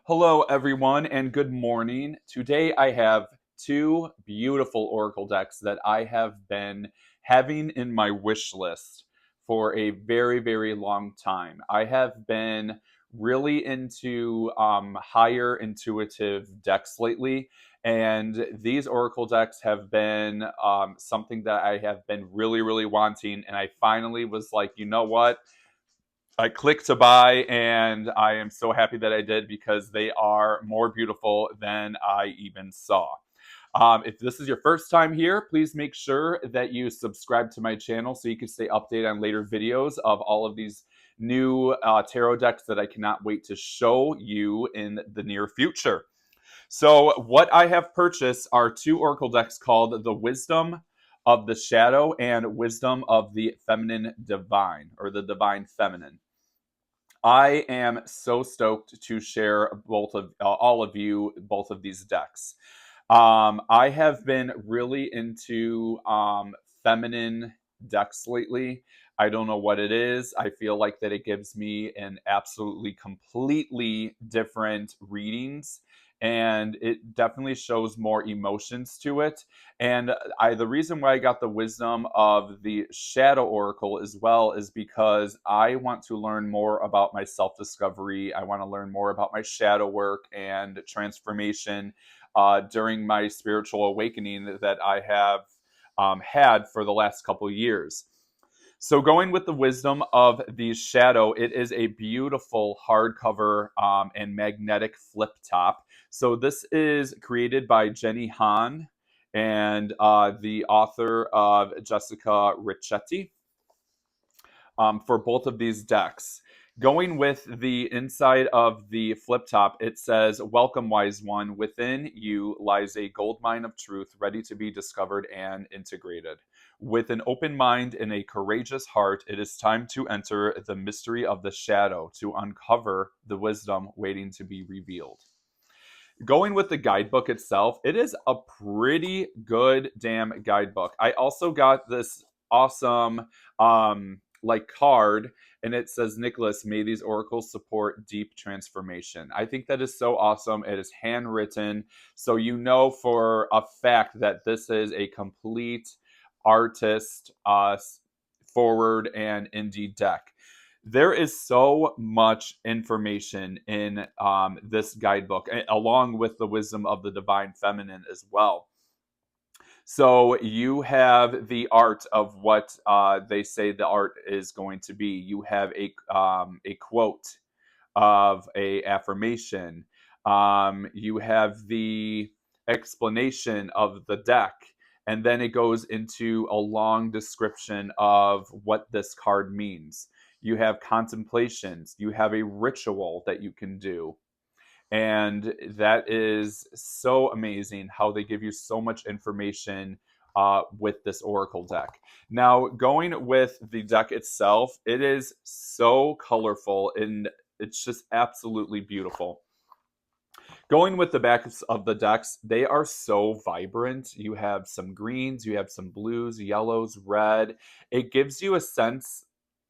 Hello, everyone, and good morning. Today I have two beautiful oracle decks that I have been having in my wish list for a very, very long time. I have been really into higher intuitive decks lately, and these oracle decks have been something that I have been really, really wanting. And I finally was like, you know what? I clicked to buy, and I am so happy that I did because they are more beautiful than I even saw. If this is your first time here, please make sure that you subscribe to my channel so you can stay updated on later videos of all of these new tarot decks that I cannot wait to show you in the near future. So, what I have purchased are two oracle decks called the Wisdom of the Shadow and Wisdom of the Feminine Divine, or the Divine Feminine. I am so stoked to share both of all of you both of these decks. I have been really into feminine decks lately. I don't know what it is. I feel like that it gives me an absolutely completely different readings, and it definitely shows more emotions to it. And the reason why I got the wisdom of the Shadow Oracle as well is because I want to learn more about my self discovery. I want to learn more about my shadow work and transformation during my spiritual awakening that I have had for the last couple of years. So, going with the wisdom of the shadow, it is a beautiful hardcover and magnetic flip top. So, this is created by Jenny Han and the author of Jessica Ricchetti for both of these decks. Going with the inside of the flip top, it says, "Welcome, wise one. Within you lies a gold mine of truth ready to be discovered and integrated. With an open mind and a courageous heart, it is time to enter the mystery of the shadow to uncover the wisdom waiting to be revealed." Going with the guidebook itself, it is a pretty good damn guidebook. I also got this awesome card, and it says, "Nicholas, may these oracles support deep transformation." I think that is so awesome. It is handwritten, so you know for a fact that this is a complete artist forward and indie deck. There is so much information in this guidebook, along with the wisdom of the divine feminine as well. So you have the art of what they say the art is going to be. You have a quote of a affirmation. You have the explanation of the deck, and then it goes into a long description of what this card means. You have contemplations. You have a ritual that you can do. And that is so amazing how they give you so much information with this Oracle deck. Now, going with the deck itself, it is so colorful and it's just absolutely beautiful. Going with the backs of the decks, they are so vibrant. You have some greens, you have some blues, yellows, red. It gives you a sense,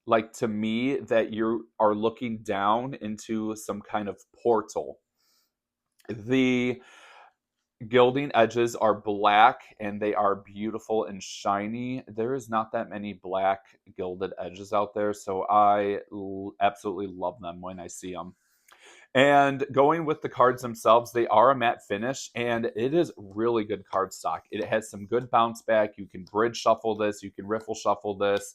like to me, that you are looking down into some kind of portal. The gilding edges are black and they are beautiful and shiny. There is not that many black gilded edges out there, so I absolutely love them when I see them. And going with the cards themselves, they are a matte finish and it is really good cardstock. It has some good bounce back. You can bridge shuffle this, you can riffle shuffle this.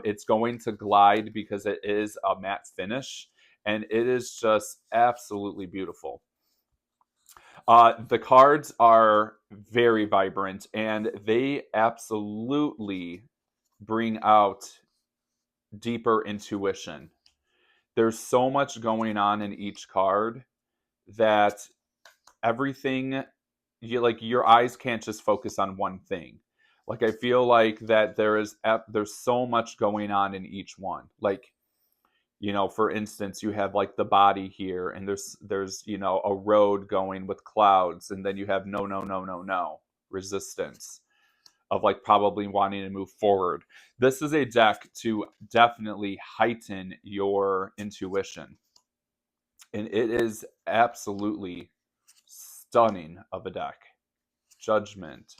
It's going to glide because it is a matte finish and it is just absolutely beautiful. The cards are very vibrant and they absolutely bring out deeper intuition. There's so much going on in each card that everything you like your eyes can't just focus on one thing. Like I feel like that there's so much going on in each one. Like, for instance, you have like the body here, and there's a road going with clouds, and then you have no, no, no, no, no resistance of like probably wanting to move forward. This is a deck to definitely heighten your intuition. And it is absolutely stunning of a deck. Judgment.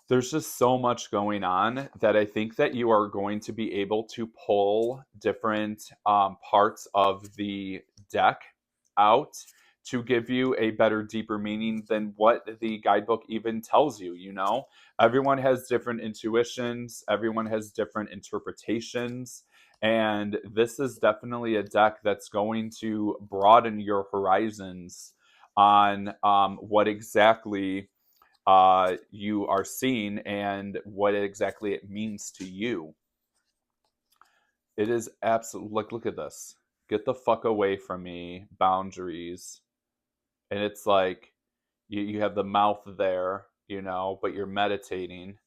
There's just so much going on that I think that you are going to be able to pull different parts of the deck out to give you a better, deeper meaning than what the guidebook even tells you. You know, everyone has different intuitions, everyone has different interpretations. And this is definitely a deck that's going to broaden your horizons on what exactly you are seeing and what exactly it means to you. It is absolutely look at this. Get the fuck away from me, boundaries. And it's like you have the mouth there, you know, but you're meditating.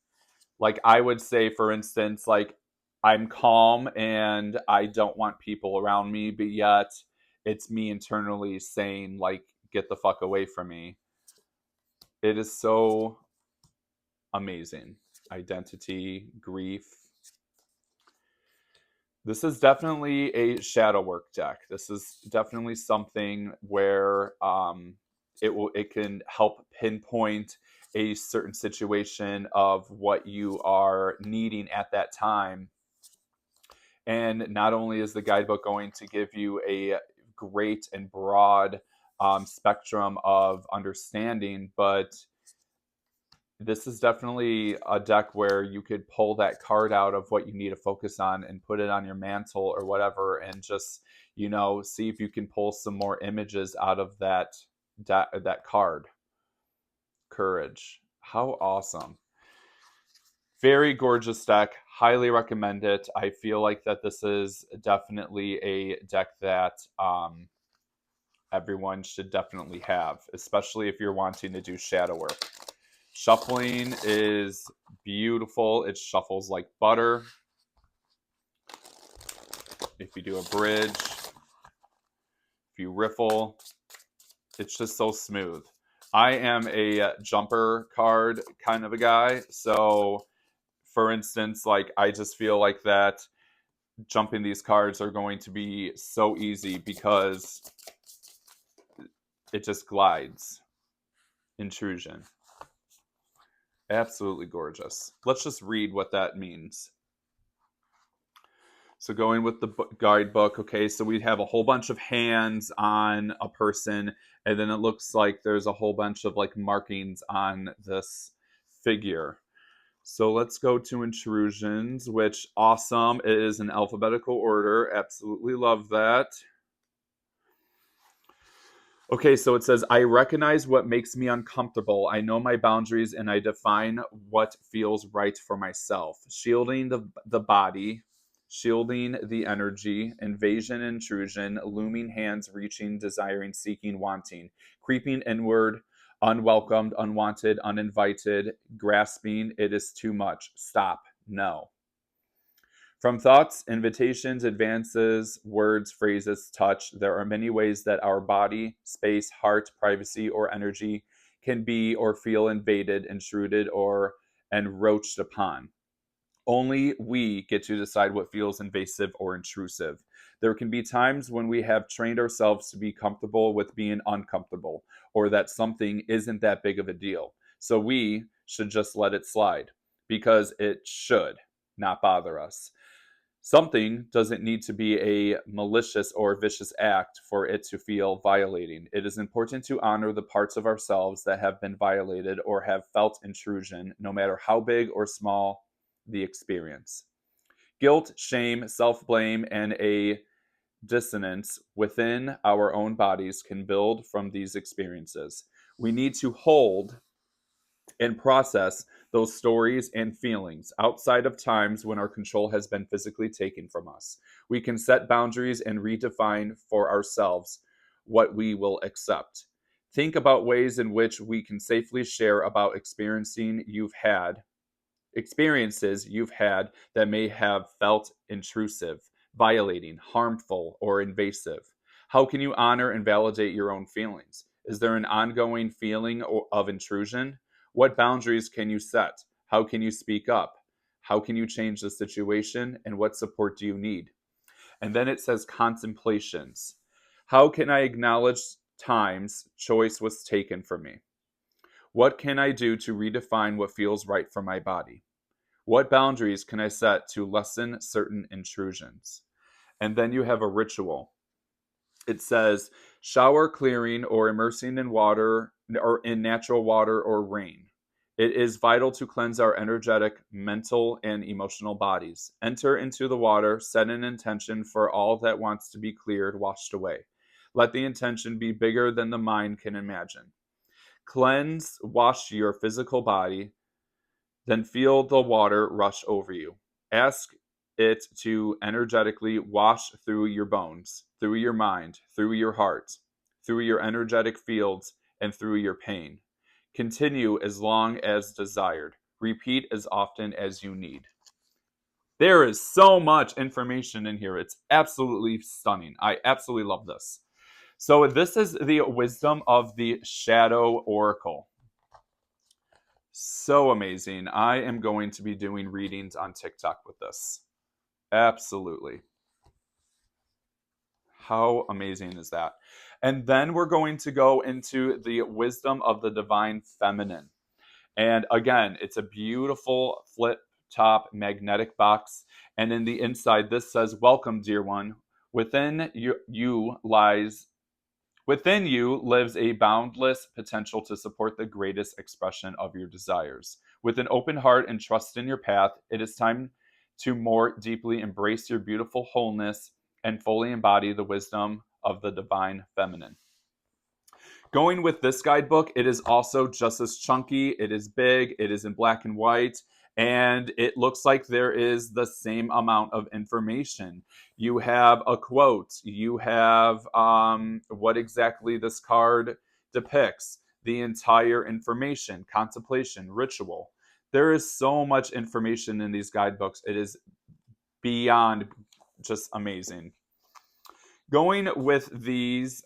Like I would say, for instance, like I'm calm and I don't want people around me, but yet it's me internally saying, like, get the fuck away from me. It is so amazing. Identity, grief. This is definitely a shadow work deck. This is definitely something where it can help pinpoint a certain situation of what you are needing at that time. And not only is the guidebook going to give you a great and broad spectrum of understanding, but this is definitely a deck where you could pull that card out of what you need to focus on and put it on your mantle or whatever, and just, you know, see if you can pull some more images out of that card. Courage. How awesome. Very gorgeous deck. Highly recommend it. I feel like that this is definitely a deck that everyone should definitely have, especially if you're wanting to do shadow work. Shuffling is beautiful. It shuffles like butter. If you do a bridge, if you riffle, it's just so smooth. I am a jumper card kind of a guy. So, for instance, like I just feel like that jumping these cards are going to be so easy because it just glides. Intrusion. Absolutely gorgeous. Let's just read what that means. So going with the guidebook, okay, so we have a whole bunch of hands on a person, and then it looks like there's a whole bunch of like markings on this figure. So let's go to intrusions, which awesome. It is in alphabetical order. Absolutely love that. Okay, so it says, I recognize what makes me uncomfortable. I know my boundaries and I define what feels right for myself. Shielding the body, shielding the energy, invasion, intrusion, looming hands, reaching, desiring, seeking, wanting, creeping inward, unwelcomed, unwanted, uninvited, grasping, it is too much. Stop. No. From thoughts, invitations, advances, words, phrases, touch, there are many ways that our body, space, heart, privacy, or energy can be or feel invaded, intruded, or encroached upon. Only we get to decide what feels invasive or intrusive. There can be times when we have trained ourselves to be comfortable with being uncomfortable, or that something isn't that big of a deal. So we should just let it slide, because it should not bother us. Something doesn't need to be a malicious or vicious act for it to feel violating. It is important to honor the parts of ourselves that have been violated or have felt intrusion, no matter how big or small the experience. Guilt, shame, self blame, and a dissonance within our own bodies can build from these experiences. We need to hold and process those stories and feelings outside of times when our control has been physically taken from us. We can set boundaries and redefine for ourselves what we will accept. Think about ways in which we can safely share about experiences you've had that may have felt intrusive, violating, harmful, or invasive. How can you honor and validate your own feelings? Is there an ongoing feeling of intrusion? What boundaries can you set? How can you speak up? How can you change the situation? And what support do you need? And then it says contemplations. How can I acknowledge times choice was taken from me? What can I do to redefine what feels right for my body? What boundaries can I set to lessen certain intrusions? And then you have a ritual. It says shower clearing or immersing in water or in natural water or rain. It is vital to cleanse our energetic, mental, and emotional bodies. Enter into the water, set an intention for all that wants to be cleared, washed away. Let the intention be bigger than the mind can imagine. Cleanse, wash your physical body, then feel the water rush over you. Ask it to energetically wash through your bones, through your mind, through your heart, through your energetic fields, and through your pain. Continue as long as desired. Repeat as often as you need. There is so much information in here. It's absolutely stunning. I absolutely love this. So, this is the wisdom of the Shadow Oracle. So amazing. I am going to be doing readings on TikTok with this. Absolutely. How amazing is that? And then we're going to go into the wisdom of the divine feminine. And again, it's a beautiful flip top magnetic box. And in the inside, this says, welcome, dear one. Within you lives a boundless potential to support the greatest expression of your desires. With an open heart and trust in your path, it is time to more deeply embrace your beautiful wholeness and fully embody the wisdom of the divine feminine. Going with this guidebook, it is also just as chunky. It is big. It is in black and white. And it looks like there is the same amount of information. You have a quote. You have what exactly this card depicts, the entire information, contemplation, ritual. There is so much information in these guidebooks. It is beyond just amazing. Going with this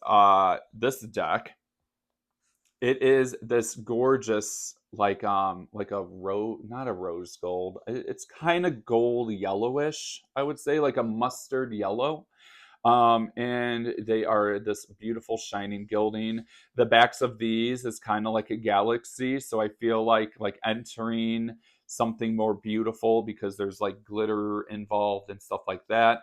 deck, it is this gorgeous, like a rose, not a rose gold. It's kind of gold yellowish, I would say, like a mustard yellow. And they are this beautiful shining gilding. The backs of these is kind of like a galaxy, so I feel like entering something more beautiful because there's like glitter involved and stuff like that.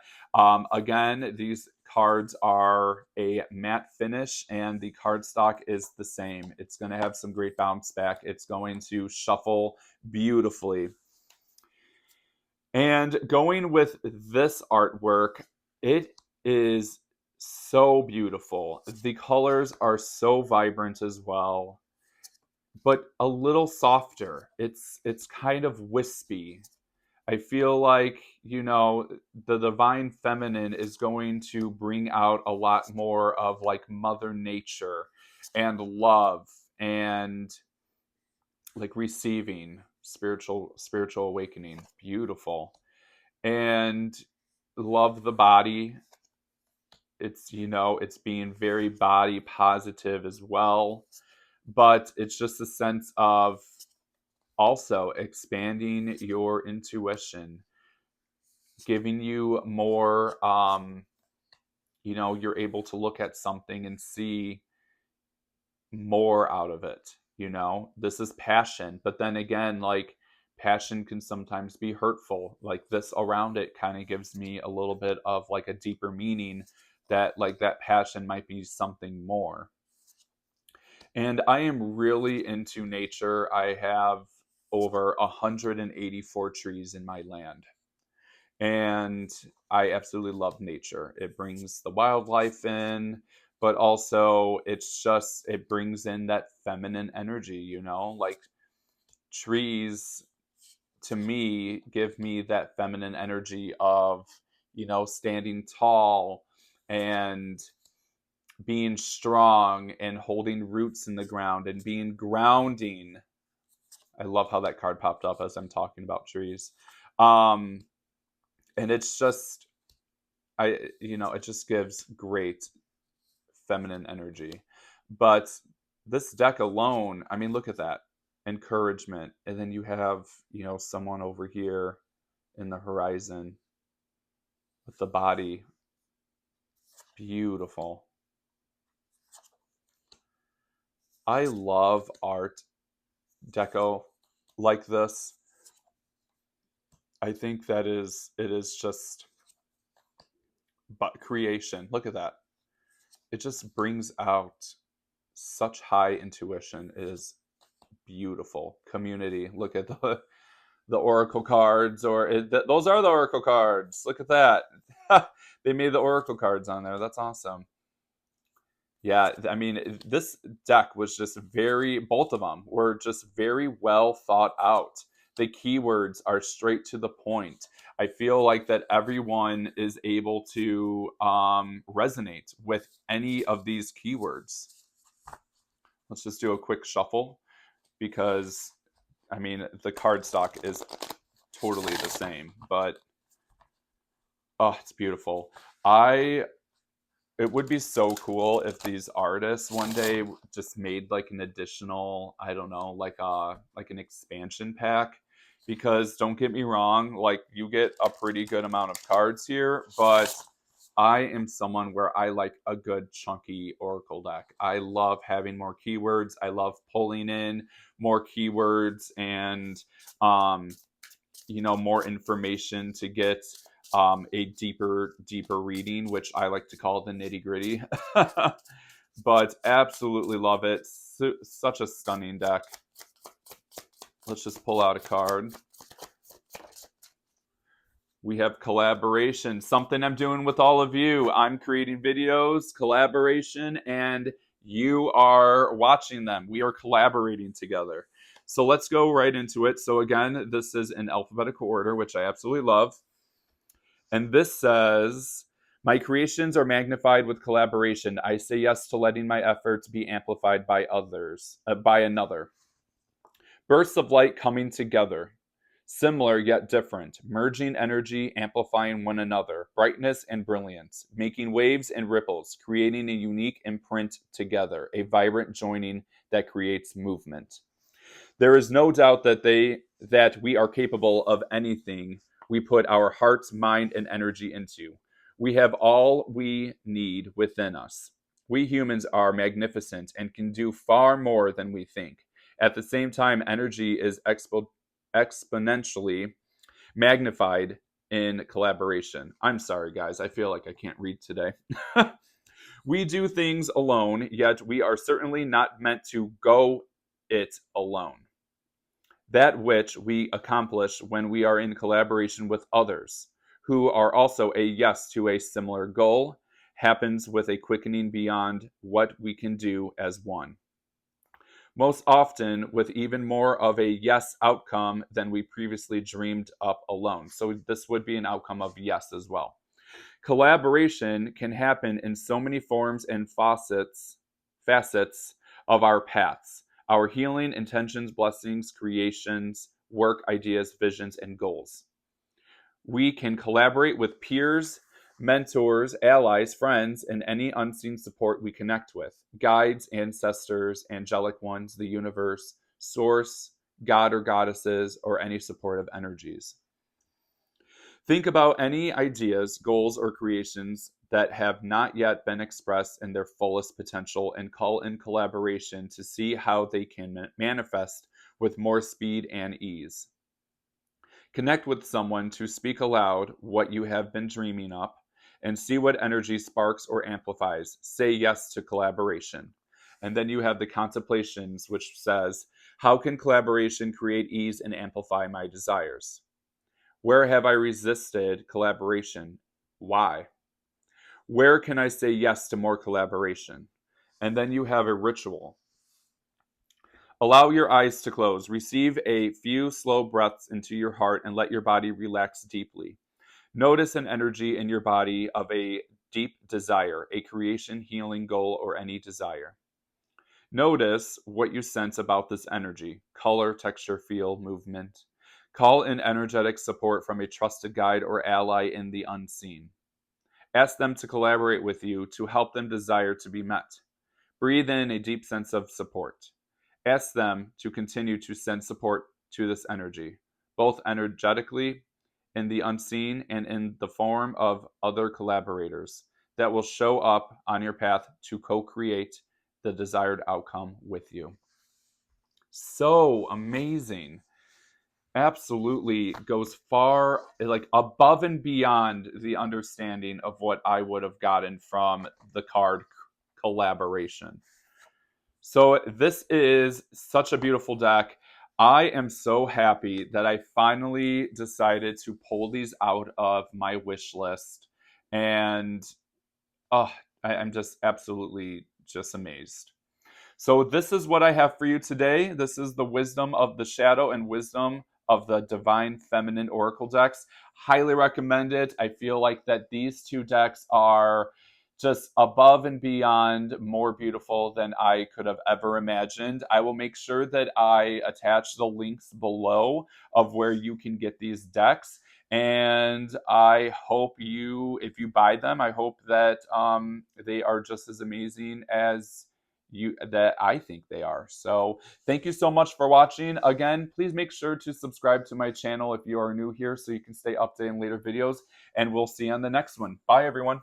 Again, these cards are a matte finish and the cardstock is the same. It's going to have some great bounce back. It's going to shuffle beautifully. And going with this artwork, it is so beautiful. The colors are so vibrant as well, but a little softer. It's kind of wispy. I feel like, the divine feminine is going to bring out a lot more of like mother nature and love and like receiving spiritual awakening. Beautiful. And love the body. It's being very body positive as well, but it's just a sense of also expanding your intuition, giving you more, you're able to look at something and see more out of it. This is passion, but then again, like, passion can sometimes be hurtful. Like, this around it kind of gives me a little bit of like a deeper meaning, that like that passion might be something more. And I am really into nature. I have over 184 trees in my land, and I absolutely love nature. It brings the wildlife in, but also it brings in that feminine energy, like trees to me give me that feminine energy of, standing tall and being strong and holding roots in the ground and being grounding. I love how that card popped up as I'm talking about trees. Um, and it's just, it just gives great feminine energy. But this deck alone, I mean, look at that encouragement. And then you have, someone over here in the horizon with the body. Beautiful. I love art deco like this. I think that it is just but creation. Look at that. It just brings out such high intuition. It is beautiful. Community. Look at the oracle cards, those are the oracle cards. Look at that. They made the oracle cards on there. That's awesome. Yeah, I mean, this deck was just both of them were just very well thought out. The keywords are straight to the point. I feel like that everyone is able to resonate with any of these keywords. Let's just do a quick shuffle because, I mean, the card stock is totally the same, but oh, it's beautiful. I It would be so cool if these artists one day just made like an additional, I don't know, like an expansion pack. Because don't get me wrong, like you get a pretty good amount of cards here, but I am someone where I like a good chunky oracle deck. I love having more keywords. I love pulling in more keywords and um more information to get a deeper reading, which I like to call the nitty gritty. But absolutely love it. Such a stunning deck. Let's just pull out a card. We have collaboration, something I'm doing with all of you. I'm creating videos, collaboration, and you are watching them. We are collaborating together. So let's go right into it. So again, this is in alphabetical order, which I absolutely love. And this says, my creations are magnified with collaboration. I say yes to letting my efforts be amplified by by another. Bursts of light coming together, similar yet different, merging energy, amplifying one another, brightness and brilliance, making waves and ripples, creating a unique imprint together, a vibrant joining that creates movement. There is no doubt that we are capable of anything we put our hearts, mind, and energy into. We have all we need within us. We humans are magnificent and can do far more than we think. At the same time, energy is exponentially magnified in collaboration. I'm sorry, guys. I feel like I can't read today. We do things alone, yet we are certainly not meant to go it alone. That which we accomplish when we are in collaboration with others, who are also a yes to a similar goal, happens with a quickening beyond what we can do as one. Most often, with even more of a yes outcome than we previously dreamed up alone. So, this would be an outcome of yes as well. Collaboration can happen in so many forms and facets of our paths, our healing, intentions, blessings, creations, work, ideas, visions, and goals. We can collaborate with peers, mentors, allies, friends, and any unseen support we connect with guides, ancestors, angelic ones, the universe, source, god or goddesses, or any supportive energies. Think about any ideas, goals, or creations that have not yet been expressed in their fullest potential and call in collaboration to see how they can manifest with more speed and ease. Connect with someone to speak aloud what you have been dreaming up and see what energy sparks or amplifies. Say yes to collaboration. And then you have the contemplations, which says, how can collaboration create ease and amplify my desires? Where have I resisted collaboration? Why? Where can I say yes to more collaboration? And then you have a ritual. Allow your eyes to close. Receive a few slow breaths into your heart and let your body relax deeply. Notice an energy in your body of a deep desire, a creation, healing goal, or any desire. Notice what you sense about this energy color, texture, feel, movement. Call in energetic support from a trusted guide or ally in the unseen. Ask them to collaborate with you to help them desire to be met. Breathe in a deep sense of support. Ask them to continue to send support to this energy, both energetically, in the unseen, and in the form of other collaborators that will show up on your path to co create the desired outcome with you. So amazing. Absolutely goes far, like above and beyond the understanding of what I would have gotten from the card collaboration. So this is such a beautiful deck. I am so happy that I finally decided to pull these out of my wish list. And oh, I'm just absolutely just amazed. So this is what I have for you today. This is the Wisdom of the Shadow and Wisdom of the Divine Feminine Oracle decks. Highly recommend it. I feel like that these two decks are just above and beyond more beautiful than I could have ever imagined. I will make sure that I attach the links below of where you can get these decks. And I hope you, if you buy them, I hope that they are just as amazing as that I think they are. So thank you so much for watching. Again, please make sure to subscribe to my channel if you are new here so you can stay updated on later videos. And we'll see you on the next one. Bye, everyone.